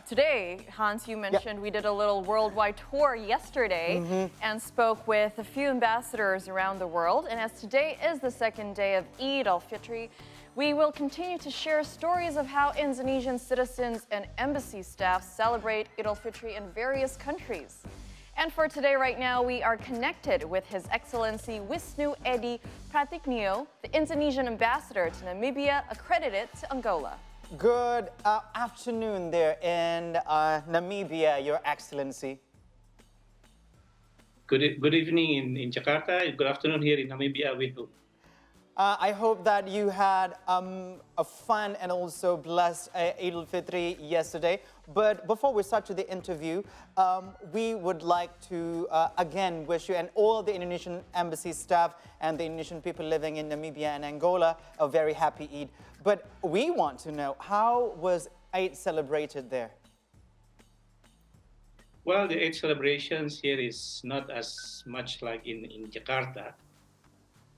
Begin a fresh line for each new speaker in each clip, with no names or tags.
Today, Hans, you mentioned we did a little worldwide tour yesterday and spoke with a few ambassadors around the world. And as today is the second day of Eid al-Fitr, we will continue to share stories of how Indonesian citizens and embassy staff celebrate Eid al-Fitr in various countries. And for today, right now, we are connected with His Excellency Wisnu Pratignyo, the Indonesian ambassador to Namibia, accredited to Angola.
Good afternoon there in Namibia, Your Excellency.
Good evening in Jakarta. Good afternoon here in Namibia with you.
I hope that you had a fun and also blessed Eid al-Fitr yesterday. But before we start to the interview, we would like to again wish you and all the Indonesian embassy staff and the Indonesian people living in Namibia and Angola a very happy Eid. But we want to know, how was Eid celebrated there?
Well, the Eid celebrations here is not as much like in Jakarta.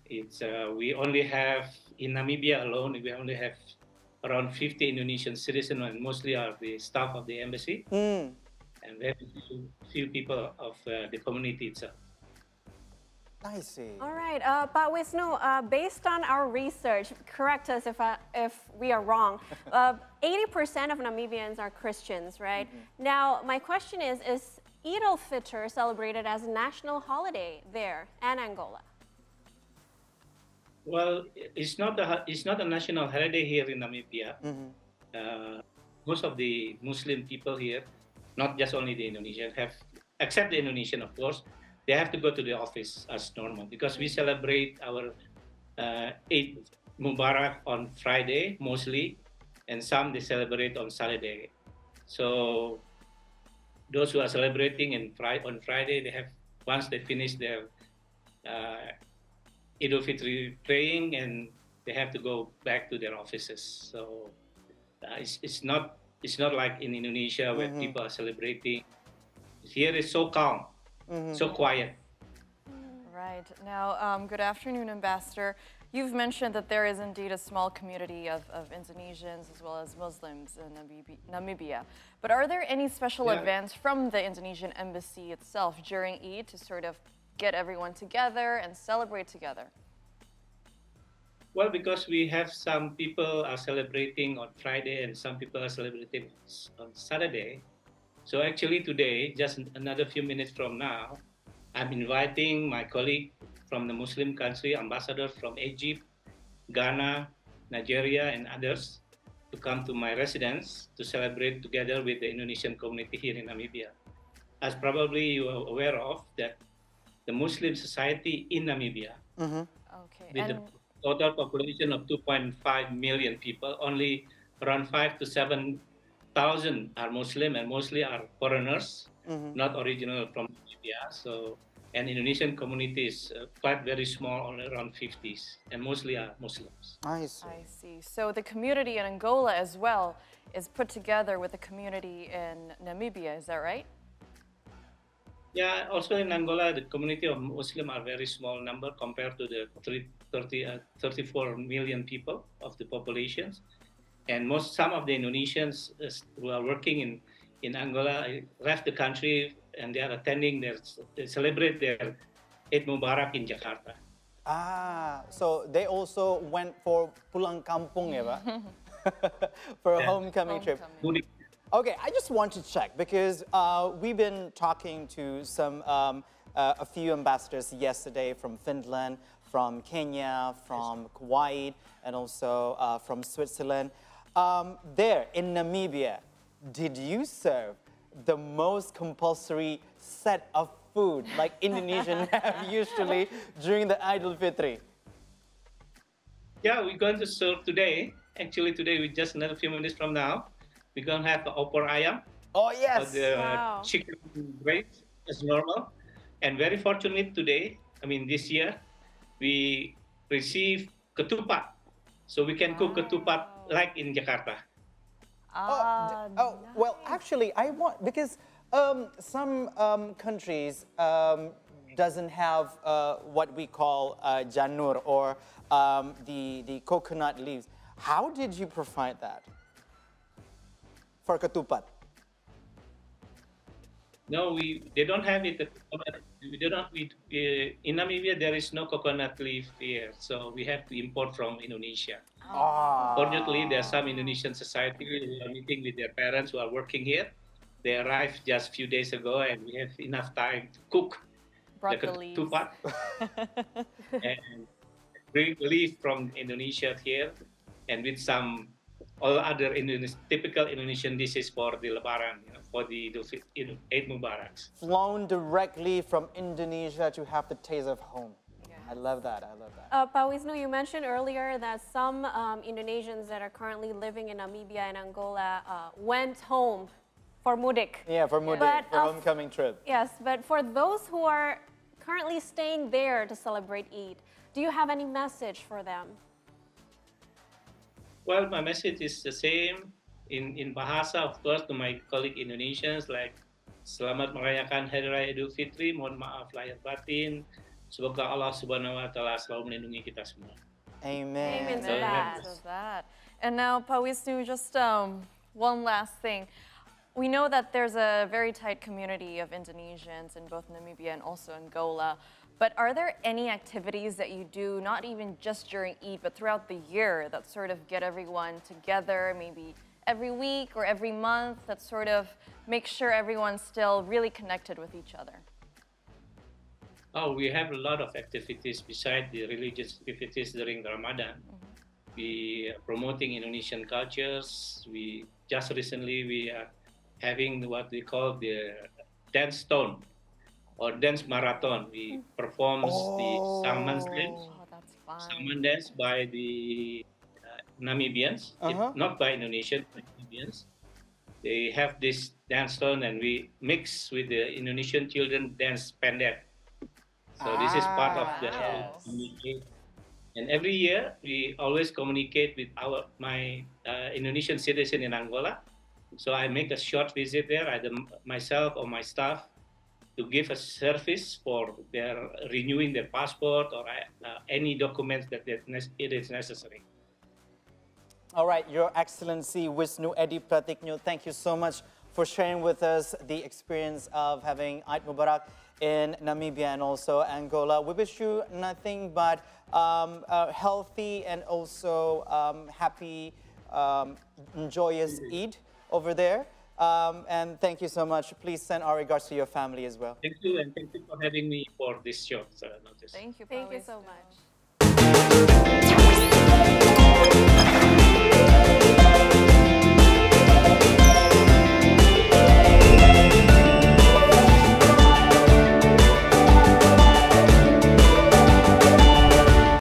It's we only have, in Namibia alone, we only have around 50 Indonesian citizens, and mostly are the staff of the embassy, and very few people of the community itself.
I see.
All right, but Wisnu, based on our research, correct us if we are wrong, 80% of Namibians are Christians, right? Now, my question is Eid al-Fitr celebrated as a national holiday there and Angola?
Well, it's not a national holiday here in Namibia. Most of the Muslim people here, not just only the Indonesian, except the Indonesian, of course, they have to go to the office as normal because we celebrate our Eid Mubarak on Friday mostly, and some they celebrate on Saturday. So those who are celebrating on Friday, they have, once they finish their Eid al-Fitr praying, and they have to go back to their offices. So it's not like in Indonesia where people are celebrating. Here it's so calm, so quiet.
Right. Now, good afternoon, Ambassador. You've mentioned that there is indeed a small community of Indonesians as well as Muslims in Namibia. But are there any special events from the Indonesian embassy itself during Eid to sort of get everyone together and celebrate together?
Well, because we have some people are celebrating on Friday and some people are celebrating on Saturday. So actually today, just another few minutes from now, I'm inviting my colleague from the Muslim country, ambassadors from Egypt, Ghana, Nigeria, and others to come to my residence to celebrate together with the Indonesian community here in Namibia. As probably you are aware of, that the Muslim society in Namibia, with a total population of 2.5 million people, only around 5,000 to 7,000 are Muslim, and mostly are foreigners, not original from Namibia. So, and Indonesian community is quite very small, only around 50s, and mostly are Muslims.
I see.
I see. So the community in Angola as well is put together with the community in Namibia, is that right?
Yeah, also in Angola, the community of Muslim are very small number compared to the 34 million people of the populations. And some of the Indonesians who are working in Angola left the country, and they are attending they celebrate their Eid Mubarak in Jakarta.
Ah, so they also went for pulang kampung, ya, Pak? For a homecoming trip. Okay, I just want to check because we've been talking to a few ambassadors yesterday from Finland, from Kenya, from Kuwait, and also from Switzerland. There in Namibia, did you serve the most compulsory set of food like Indonesians have usually during the Eid al-Fitr?
Yeah, we're going to serve today. Actually, today, we just another few minutes from now, we're going to have the opor ayam.
Oh, yes.
The chicken breast as normal. And very fortunate today, I mean this year, we receive ketupat. So we can cook ketupat like in Jakarta.
Well, actually, I want, because some countries doesn't have what we call janur, or the coconut leaves. How did you provide that for ketupat?
No, they don't have it. We do not. In Namibia there is no coconut leaf here, so we have to import from Indonesia. Fortunately, there are some Indonesian society who are meeting with their parents who are working here. They arrived just a few days ago, and we have enough time to cook
Brought
the
the leaves.
ketupat and bring leaf from Indonesia here, and with some all other typical Indonesian dishes for the Lebaran, for the Eid Mubarak.
Flown directly from Indonesia to have the taste of home.
Yeah.
I love that. I love that.
Pak Wisnu, you mentioned earlier that some Indonesians that are currently living in Namibia and Angola went home for mudik.
Yeah, for mudik, for homecoming trip.
Yes, but for those who are currently staying there to celebrate Eid, do you have any message for them?
Well, my message is the same in Bahasa, of course, to my colleague Indonesians, like Selamat merayakan Hari Raya Idul Fitri, mohon maaf lahir batin, semoga Allah Subhanahu wa Ta'ala selalu melindungi kita semua.
Amen.
Amen to
that. And now, Pak Wisnu, just one last thing. We know that there's a very tight community of Indonesians in both Namibia and also Angola. But are there any activities that you do, not even just during Eid, but throughout the year, that sort of get everyone together, maybe every week or every month, that sort of make sure everyone's still really connected with each other?
Oh, we have a lot of activities besides the religious activities during the Ramadan. We are promoting Indonesian cultures. Just recently we are having what we call the dance stone or dance marathon. We perform the Saman dance.
Oh, that's fun.
Saman dance by the Namibians, not by Indonesians, but Namibians. They have this dance stone, and we mix with the Indonesian children dance pendet. So this is part of the communication. And every year we always communicate with my Indonesian citizen in Angola. So I make a short visit there, either myself or my staff, to give a service for their renewing their passport or any documents that it is necessary.
All right, Your Excellency Wisnu Edi Pratignyo, thank you so much for sharing with us the experience of having Eid Mubarak in Namibia and also Angola. We wish you nothing but a healthy and also happy, joyous Eid over there. And thank you so much. Please send our regards to your family as well.
Thank you, and thank you for having me for this show.
Thank you.
Thank you so much.